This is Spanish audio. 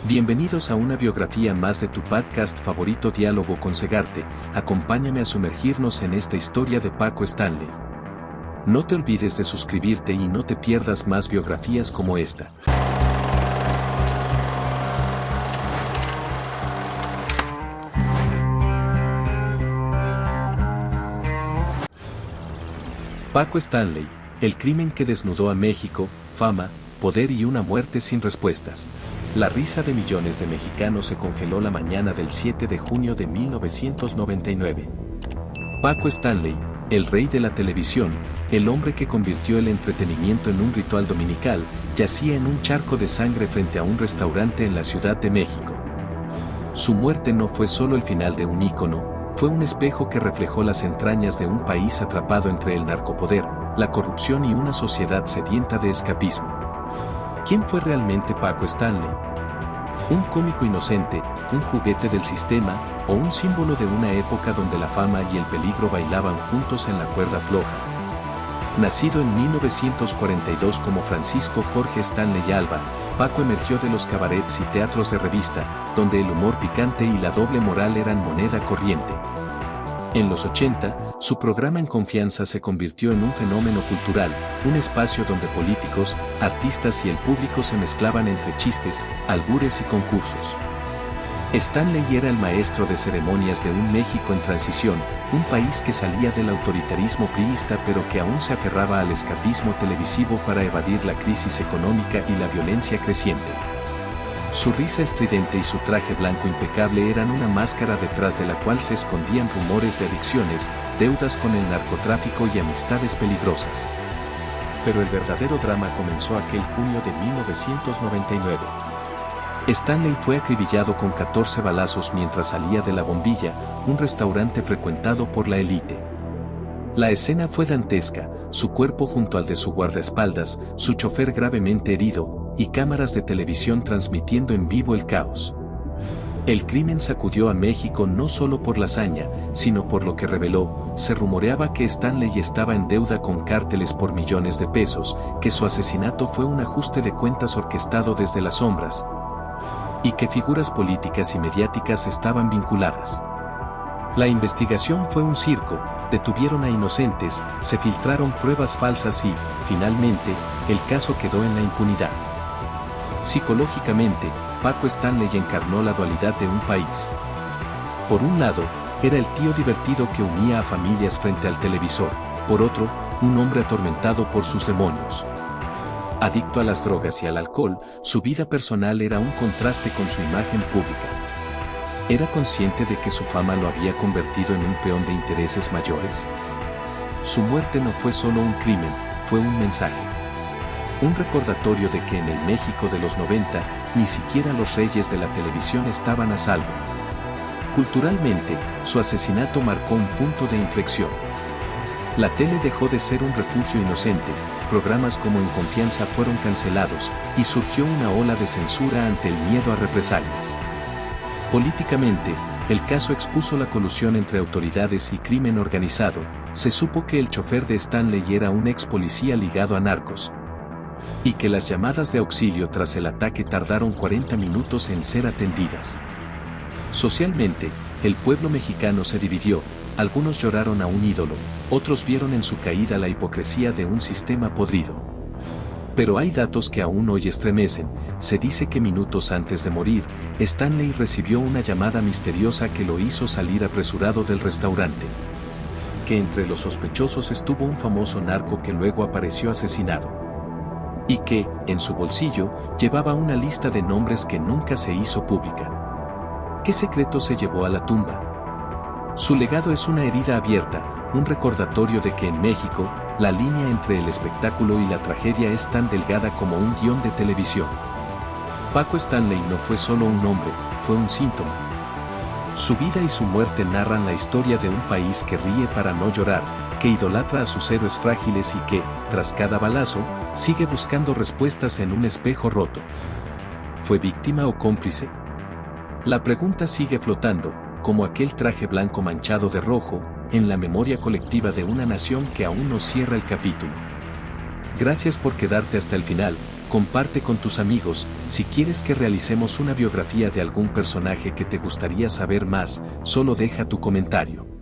Bienvenidos a una biografía más de tu podcast favorito Diálogo con Segarte. Acompáñame a sumergirnos en esta historia de Paco Stanley. No te olvides de suscribirte y no te pierdas más biografías como esta. Paco Stanley, el crimen que desnudó a México, fama, poder y una muerte sin respuestas. La risa de millones de mexicanos se congeló la mañana del 7 de junio de 1999. Paco Stanley, el rey de la televisión, el hombre que convirtió el entretenimiento en un ritual dominical, yacía en un charco de sangre frente a un restaurante en la Ciudad de México. Su muerte no fue solo el final de un ícono, fue un espejo que reflejó las entrañas de un país atrapado entre el narcopoder, la corrupción y una sociedad sedienta de escapismo. ¿Quién fue realmente Paco Stanley? ¿Un cómico inocente, un juguete del sistema, o un símbolo de una época donde la fama y el peligro bailaban juntos en la cuerda floja? Nacido en 1942 como Francisco Jorge Stanley Alba, Paco emergió de los cabarets y teatros de revista, donde el humor picante y la doble moral eran moneda corriente. En los 80, su programa En Confianza se convirtió en un fenómeno cultural, un espacio donde políticos, artistas y el público se mezclaban entre chistes, albures y concursos. Stanley era el maestro de ceremonias de un México en transición, un país que salía del autoritarismo priista pero que aún se aferraba al escapismo televisivo para evadir la crisis económica y la violencia creciente. Su risa estridente y su traje blanco impecable eran una máscara detrás de la cual se escondían rumores de adicciones, deudas con el narcotráfico y amistades peligrosas. Pero el verdadero drama comenzó aquel junio de 1999. Stanley fue acribillado con 14 balazos mientras salía de La Bombilla, un restaurante frecuentado por la élite. La escena fue dantesca, su cuerpo junto al de su guardaespaldas, su chofer gravemente herido, y cámaras de televisión transmitiendo en vivo el caos. El crimen sacudió a México no solo por la hazaña, sino por lo que reveló. Se rumoreaba que Stanley estaba en deuda con cárteles por millones de pesos, que su asesinato fue un ajuste de cuentas orquestado desde las sombras, y que figuras políticas y mediáticas estaban vinculadas. La investigación fue un circo, detuvieron a inocentes, se filtraron pruebas falsas y, finalmente, el caso quedó en la impunidad. Psicológicamente, Paco Stanley encarnó la dualidad de un país. Por un lado, era el tío divertido que unía a familias frente al televisor, por otro, un hombre atormentado por sus demonios. Adicto a las drogas y al alcohol, su vida personal era un contraste con su imagen pública. ¿Era consciente de que su fama lo había convertido en un peón de intereses mayores? Su muerte no fue solo un crimen, fue un mensaje. Un recordatorio de que en el México de los 90, ni siquiera los reyes de la televisión estaban a salvo. Culturalmente, su asesinato marcó un punto de inflexión. La tele dejó de ser un refugio inocente, programas como En Confianza fueron cancelados, y surgió una ola de censura ante el miedo a represalias. Políticamente, el caso expuso la colusión entre autoridades y crimen organizado. Se supo que el chofer de Stanley era un ex policía ligado a narcos, y que las llamadas de auxilio tras el ataque tardaron 40 minutos en ser atendidas. Socialmente, el pueblo mexicano se dividió, algunos lloraron a un ídolo, otros vieron en su caída la hipocresía de un sistema podrido. Pero hay datos que aún hoy estremecen. Se dice que minutos antes de morir, Stanley recibió una llamada misteriosa que lo hizo salir apresurado del restaurante. Que entre los sospechosos estuvo un famoso narco que luego apareció asesinado. Y que, en su bolsillo, llevaba una lista de nombres que nunca se hizo pública. ¿Qué secreto se llevó a la tumba? Su legado es una herida abierta, un recordatorio de que en México, la línea entre el espectáculo y la tragedia es tan delgada como un guión de televisión. Paco Stanley no fue solo un nombre, fue un síntoma. Su vida y su muerte narran la historia de un país que ríe para no llorar, que idolatra a sus héroes frágiles y que, tras cada balazo, sigue buscando respuestas en un espejo roto. ¿Fue víctima o cómplice? La pregunta sigue flotando, como aquel traje blanco manchado de rojo, en la memoria colectiva de una nación que aún no cierra el capítulo. Gracias por quedarte hasta el final. comparte con tus amigos. Si quieres que realicemos una biografía de algún personaje que te gustaría saber más, solo deja tu comentario.